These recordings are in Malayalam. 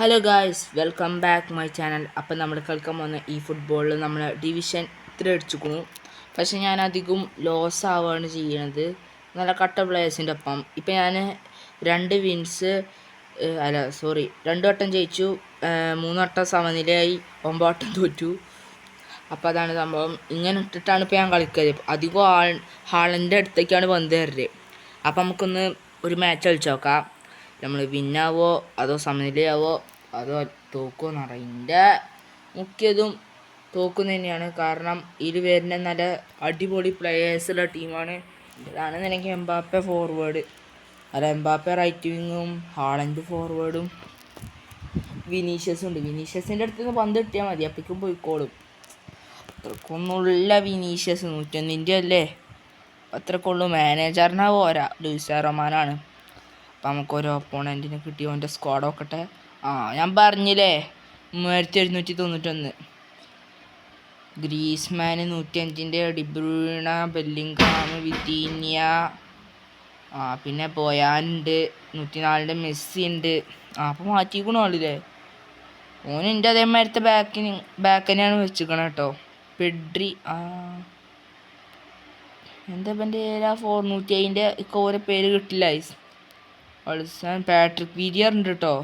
Hello guys, welcome back my channel. അപ്പം നമ്മൾ കളിക്കാൻ പോകുന്ന ഈ ഫുട്ബോളിൽ നമ്മൾ ഡിവിഷൻ 3 അടിച്ചിരിക്കുന്നു. പക്ഷെ ഞാൻ അധികം ലോസ് ആവുകയാണ് ചെയ്യുന്നത് നല്ല കട്ട പ്ലേയേഴ്സിൻ്റെ ഒപ്പം. ഇപ്പം ഞാൻ 2 വട്ടം ജയിച്ചു, 3 വട്ടം സമനിലയായി, 9 വട്ടം തോറ്റു. അപ്പോൾ അതാണ് സംഭവം. ഇങ്ങനെ ഇട്ടിട്ടാണ് ഇപ്പോൾ ഞാൻ കളിക്കുന്നത്. അധികം ഹാളിൻ്റെ അടുത്തേക്കാണ് പന്ത് തരല്. അപ്പം നമുക്കൊന്ന് ഒരു മാച്ച് കളിച്ച് നോക്കാം. നമ്മൾ വിന്നാവോ അതോ സമനിലയാവോ അതോ തോക്കുമെന്ന് അറിയാം. എൻ്റെ മുഖ്യതും തോക്കുന്ന തന്നെയാണ്. കാരണം ഇതിൽ വരുന്ന നല്ല അടിപൊളി പ്ലെയേഴ്സുള്ള ടീമാണ്. ഇതാണെന്നുണ്ടെങ്കിൽ എംബാപ്പെ ഫോർവേഡ്, എംബാപ്പെ റൈറ്റ് വിങ്ങും, ഹാളൻഡ് ഫോർവേഡും, വിനീഷ്യസും ഉണ്ട്. വിനീഷ്യസിൻ്റെ അടുത്ത് നിന്ന് പന്ത് കിട്ടിയാൽ മതി, അപ്പോഴേക്കും പോയിക്കോളും. അത്രക്കൊന്നുള്ള വിനീഷ്യസ് 101 അല്ലേ, അത്രക്കുള്ളൂ. മാനേജറിനാ പോരാ, ലൂയിസ് റൊമാനാണ്. അപ്പം നമുക്കൊരു ഓപ്പോണൻറ്റിനെ കിട്ടി. ഓൻ്റെ സ്ക്വാഡ് നോക്കട്ടെ. ഞാൻ പറഞ്ഞില്ലേ, 3791. ഗ്രീസ്മാന് 105, ഡിബ്രൂണ, ബെല്ലിംഗാം, വിറ്റീനിയ, പിന്നെ ബൊയാനുണ്ട്, 104 മെസ്സി ഉണ്ട്. അപ്പോൾ മാറ്റിക്കണോ ആളില്ലേ? ഓന് എൻ്റെ അതേമാതിരത്തെ ബാക്കിനെയാണ് വെച്ചിരിക്കണം കേട്ടോ. പെഡ്രി, എന്താ എൻ്റെ 405 ഒക്കെ ഓരോ പേര് കിട്ടില്ല. പാട്രിക് വീരിയർ ഉണ്ട് കേട്ടോ.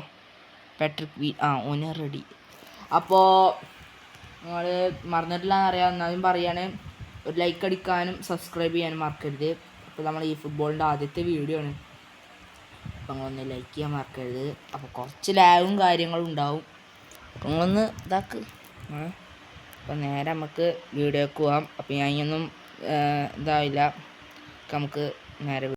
ഓന് റെഡി. അപ്പോൾ നിങ്ങൾ മറന്നിട്ടില്ലാന്ന് അറിയാം, എന്നാലും പറയാണ്, ഒരു ലൈക്ക് അടിക്കാനും സബ്സ്ക്രൈബ് ചെയ്യാനും മറക്കരുത്. അപ്പോൾ നമ്മൾ ഈ ഫുട്ബോളിൻ്റെ ആദ്യത്തെ വീഡിയോ ആണ്, അപ്പോൾ നിങ്ങളൊന്ന് ലൈക്ക് ചെയ്യാൻ മറക്കരുത്. അപ്പോൾ കുറച്ച് ലാഗും കാര്യങ്ങളും ഉണ്ടാവും, അപ്പോൾ നിങ്ങളൊന്ന് ഇതാക്ക്. അപ്പോൾ നേരെ നമുക്ക് വീഡിയോക്ക് പോവാം. അപ്പോൾ ഞാൻ ഇനിയൊന്നും ഇതാവില്ല, നമുക്ക് നേരെ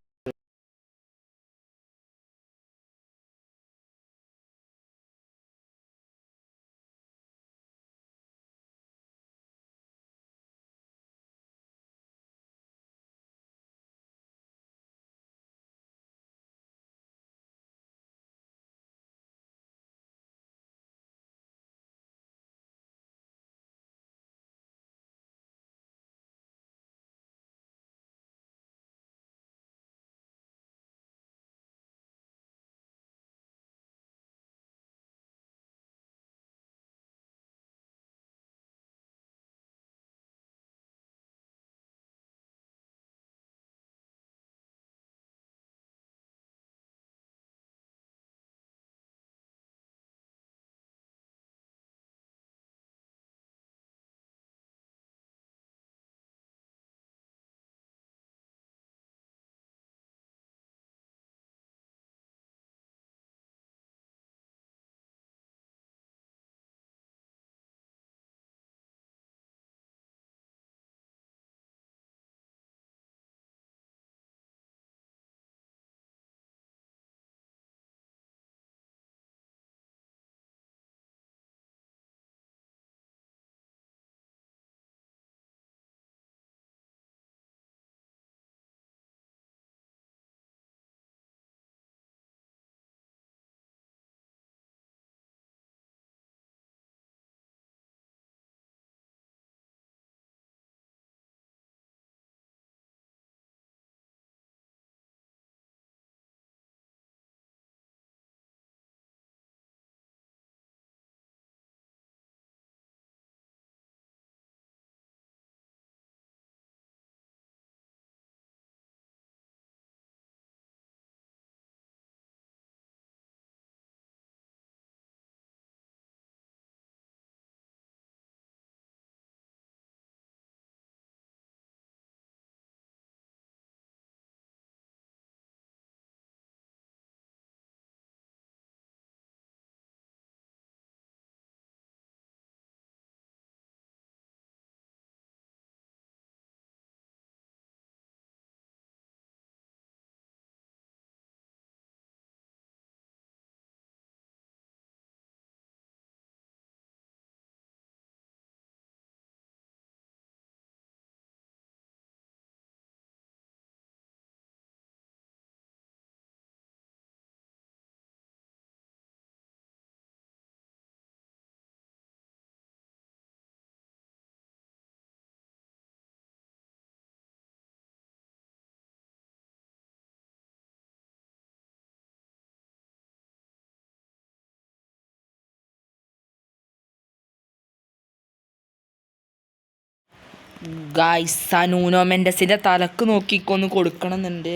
ഗായ്സ് ആ നൂനോ മെൻഡസിൻ്റെ തലക്ക് നോക്കിക്കൊന്ന് കൊടുക്കണം എന്നുണ്ട്,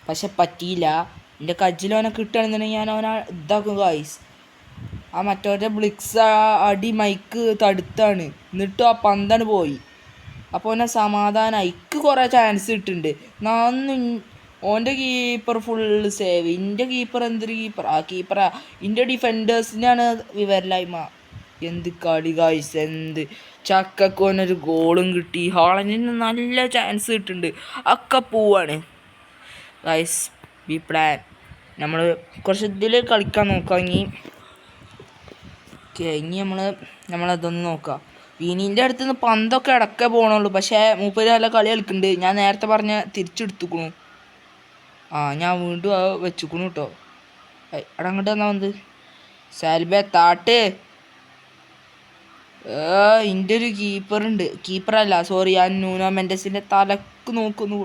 പക്ഷെ പറ്റിയില്ല. എൻ്റെ കജ്ജിലോനെ കിട്ടുകയാണെന്നുണ്ടെങ്കിൽ ഞാൻ അവനെ ഇതാക്കും ഗായ്സ്. ആ മറ്റവരുടെ ബ്ലിക്സ് അടി മൈക്ക് തടുത്താണ്, എന്നിട്ടും ആ പന്താണ് പോയി. അപ്പോൾ ഓനെ സമാധാനം അയക്ക് കുറേ ചാൻസ് കിട്ടുന്നുണ്ട്. നന്ന് ഓൻ്റെ കീപ്പർ ഫുള്ള് സേവ്. എൻ്റെ കീപ്പർ എന്തൊരു കീപ്പർ, ആ കീപ്പറാ എൻ്റെ ഡിഫൻഡേഴ്സിനാണ് വിവരലായ്മ. എന്ത് കളി ഗായ്സ്, എന്ത് ചക്കക്കോനൊരു ഗോളും കിട്ടി. ഹാളൻഡിന് നല്ല ചാൻസ് കിട്ടുന്നുണ്ട്, ഒക്കെ പോവാണ് ഗായ്സ്. ബി പ്ലാൻ നമ്മൾ കുറച്ച് ഇതിൽ കളിക്കാൻ നോക്കാം. ഇനി നമ്മളതൊന്ന് നോക്കാം. വിനീൻ്റെ അടുത്ത് നിന്ന് പന്തൊക്കെ ഇടയ്ക്കേ പോകണുള്ളൂ, പക്ഷേ മൂപ്പര് നല്ല കളി കളിക്കുന്നുണ്ട്. ഞാൻ നേരത്തെ പറഞ്ഞ തിരിച്ചെടുത്തുക്കണു. ഞാൻ വീണ്ടും വെച്ചുക്കണു കേട്ടോ. അവിടെ അങ്ങോട്ട് വന്നാൽ വന്ന് സാൽബെ താട്ട്. എൻ്റെ ഒരു കീപ്പറുണ്ട്, കീപ്പറല്ല സോറി, ഞാൻ നൂനോ മെൻഡസിൻ്റെ തലക്ക് നോക്കുന്നു.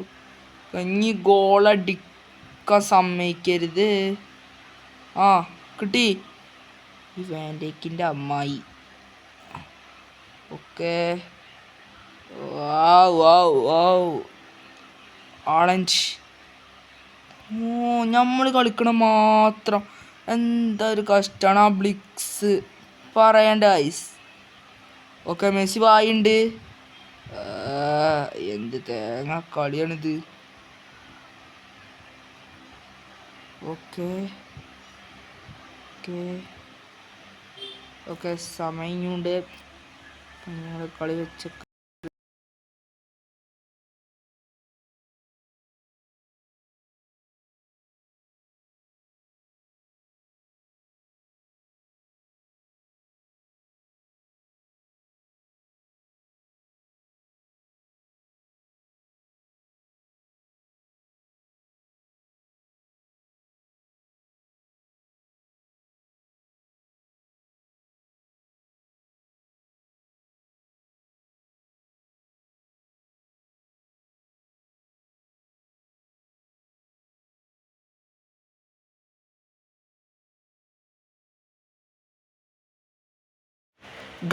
ഇനി ഗോളടിക്കാൻ സമ്മതിക്കരുത്. കിട്ടി. ഈ വാൻഡേക്കിൻ്റെ അമ്മായി. Okay, orange. നമ്മൾ കളിക്കണം മാത്രം. എന്താ ഒരു കഷ്ടമാണ് ആ ബ്ലിക്സ്, പറയണ്ട ഐസ്. Okay, Messi വായുണ്ട്. എന്ത് തേങ്ങ കളിയാണിത്. ഓക്കെ ഓക്കെ ഓക്കെ, സമയമുണ്ട്. ഞങ്ങൾ കളി വെച്ച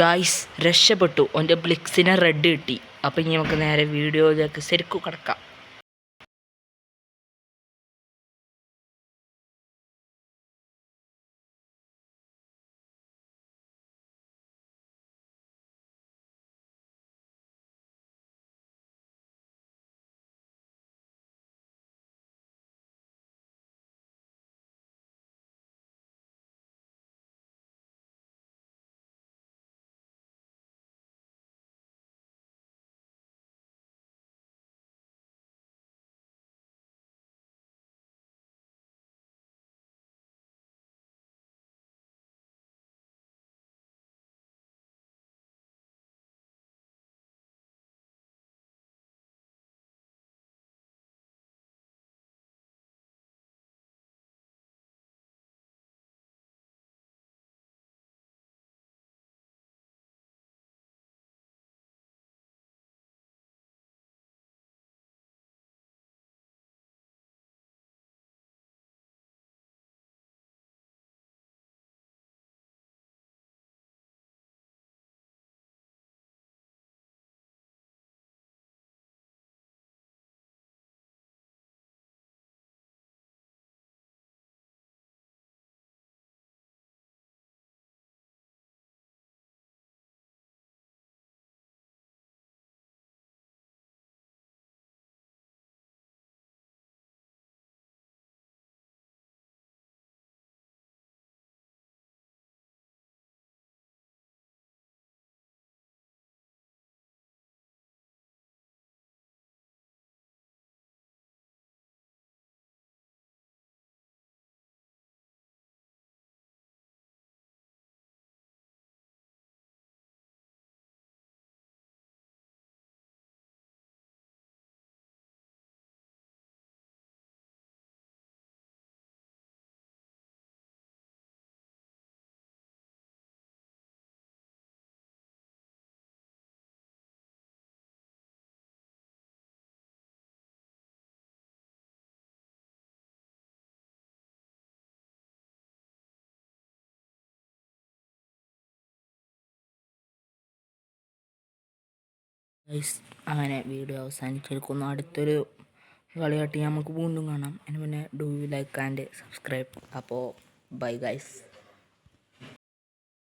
ഗായ്സ് രക്ഷപ്പെട്ടു. ഓൻ്റെ ബ്ലിക്സിനെ റെഡ് കിട്ടി. അപ്പം ഇനി നമുക്ക് നേരെ വീഡിയോയിലേക്ക് ശരിക്കും കിടക്കാം. ഗൈസ് അങ്ങനെ വീഡിയോ അവസാനിച്ചിരിക്കുന്നു. അടുത്തൊരു കളിയാട്ടി നമുക്ക് വീണ്ടും കാണാം. അതിന് മുന്നേ ഡു ലൈക്ക് ആൻഡ് സബ്സ്ക്രൈബ്. അപ്പോൾ ബൈ ഗൈസ്.